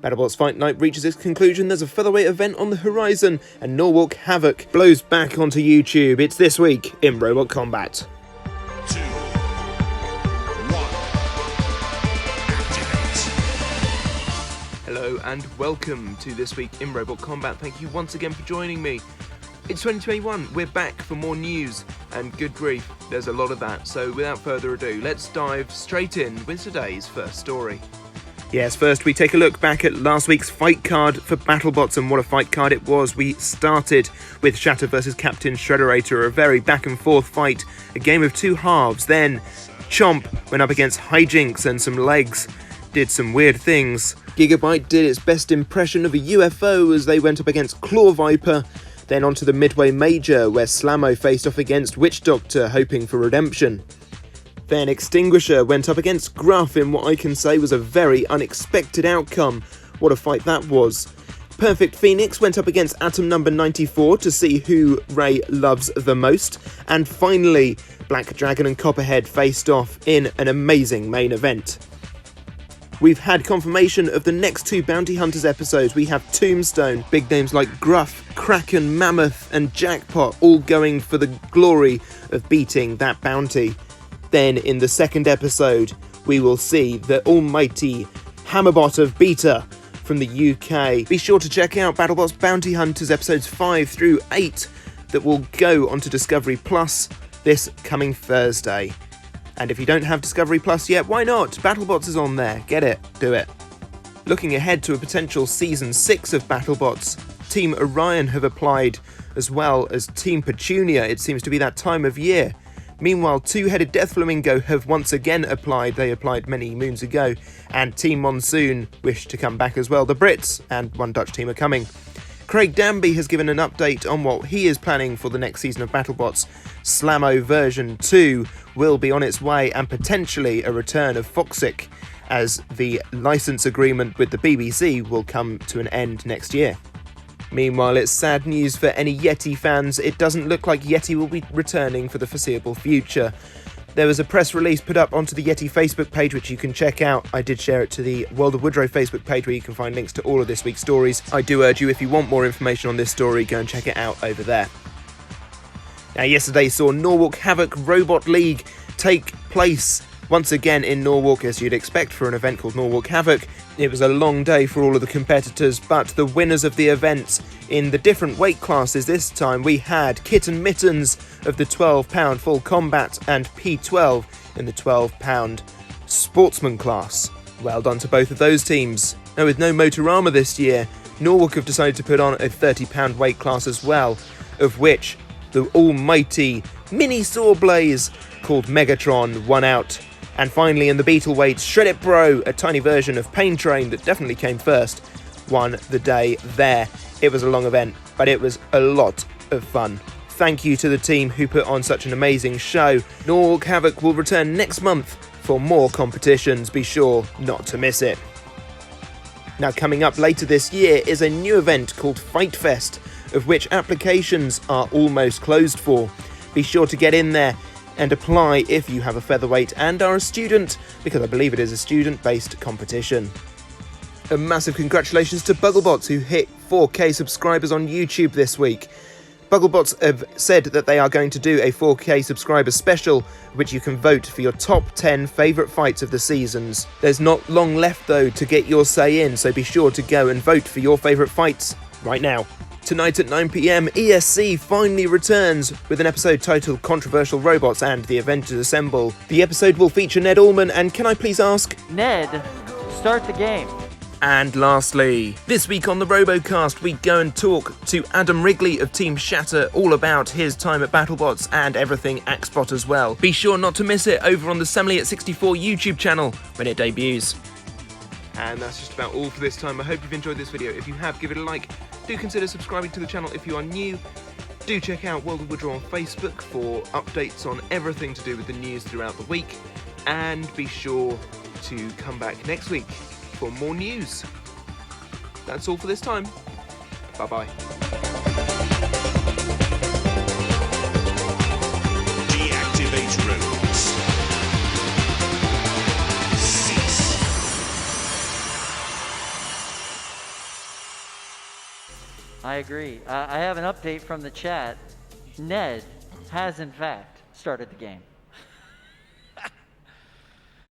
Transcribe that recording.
BattleBots Fight Night reaches its conclusion, there's a featherweight event on the horizon, and Norwalk Havoc blows back onto YouTube. It's this week in Robot Combat. 2, 1, activate. Hello and welcome to This Week in Robot Combat. Thank you once again for joining me. It's 2021, we're back for more news, and good grief, there's a lot of that. So without further ado, let's dive straight in with today's first story. Yes, first we take a look back at last week's fight card for BattleBots, and what a fight card it was. We started with Shatter vs Captain Shredderator, a very back and forth fight, a game of two halves. Then Chomp went up against Hijinks, and some legs did some weird things. Gigabyte did its best impression of a UFO as they went up against Claw Viper. Then onto the Midway Major, where Slammo faced off against Witch Doctor, hoping for redemption. Then Extinguisher went up against Gruff in what I can say was a very unexpected outcome. What a fight that was. Perfect Phoenix went up against Atom Number 94 to see who Ray loves the most. And finally, Black Dragon and Copperhead faced off in an amazing main event. We've had confirmation of the next two Bounty Hunters episodes. We have Tombstone, big names like Gruff, Kraken, Mammoth and Jackpot all going for the glory of beating that bounty. Then in the second episode, we will see the almighty Hammerbot of Beta from the UK. Be sure to check out BattleBots Bounty Hunters episodes 5 through 8 that will go onto Discovery Plus this coming Thursday. And if you don't have Discovery Plus yet, why not? BattleBots is on there. Get it. Do it. Looking ahead to a potential Season 6 of BattleBots, Team Orion have applied, as well as Team Petunia. It seems to be that time of year. Meanwhile, Two-Headed Death Flamingo have once again applied. They applied many moons ago. And Team Monsoon wish to come back as well. The Brits and one Dutch team are coming. Craig Danby has given an update on what he is planning for the next season of BattleBots. Slammo version 2 will be on its way, and potentially a return of Foxic, as the license agreement with the BBC will come to an end next year. Meanwhile, it's sad news for any Yeti fans. It doesn't look like Yeti will be returning for the foreseeable future. There was a press release put up onto the Yeti Facebook page, which you can check out. I did share it to the World of Woodrow Facebook page, where you can find links to all of this week's stories. I do urge you, if you want more information on this story, go and check it out over there. Now, yesterday saw Norwalk Havoc Robot League take place once again in Norwalk, as you'd expect for an event called Norwalk Havoc. It was a long day for all of the competitors, but the winners of the event in the different weight classes this time, we had Kitten Mittens of the 12-pound full combat and P12 in the 12-pound sportsman class. Well done to both of those teams. Now, with no Motorama this year, Norwalk have decided to put on a 30-pound weight class as well, of which the almighty mini saw blaze called Megatron won out. And finally, in the Beetle weights, Shred It Bro, a tiny version of Pain Train that definitely came first, won the day there. It was a long event, but it was a lot of fun. Thank you to the team who put on such an amazing show. Norwalk Havoc will return next month for more competitions. Be sure not to miss it. Now, coming up later this year is a new event called FightFest, of which applications are almost closed for. Be sure to get in there and apply if you have a featherweight and are a student, because I believe it is a student-based competition. A massive congratulations to BattleBots, who hit 4K subscribers on YouTube this week. BattleBots have said that they are going to do a 4K subscriber special, which you can vote for your top 10 favourite fights of the seasons. There's not long left though to get your say in, so be sure to go and vote for your favourite fights right now. Tonight at 9 PM, ESC finally returns with an episode titled Controversial Robots and the Avengers Assemble. The episode will feature Ned Allman, and can I please ask, Ned, start the game. And lastly, this week on the RoboCast, we go and talk to Adam Wrigley of Team Shatter all about his time at BattleBots and everything Axbot as well. Be sure not to miss it over on the Semley at 64 YouTube channel when it debuts. And that's just about all for this time. I hope you've enjoyed this video. If you have, give it a like. Do consider subscribing to the channel if you are new. Do check out World of Woodrow on Facebook for updates on everything to do with the news throughout the week. And be sure to come back next week for more news. That's all for this time. Bye-bye. Deactivate robots. Cease. I agree. I have an update from the chat. Ned has, in fact, started the game.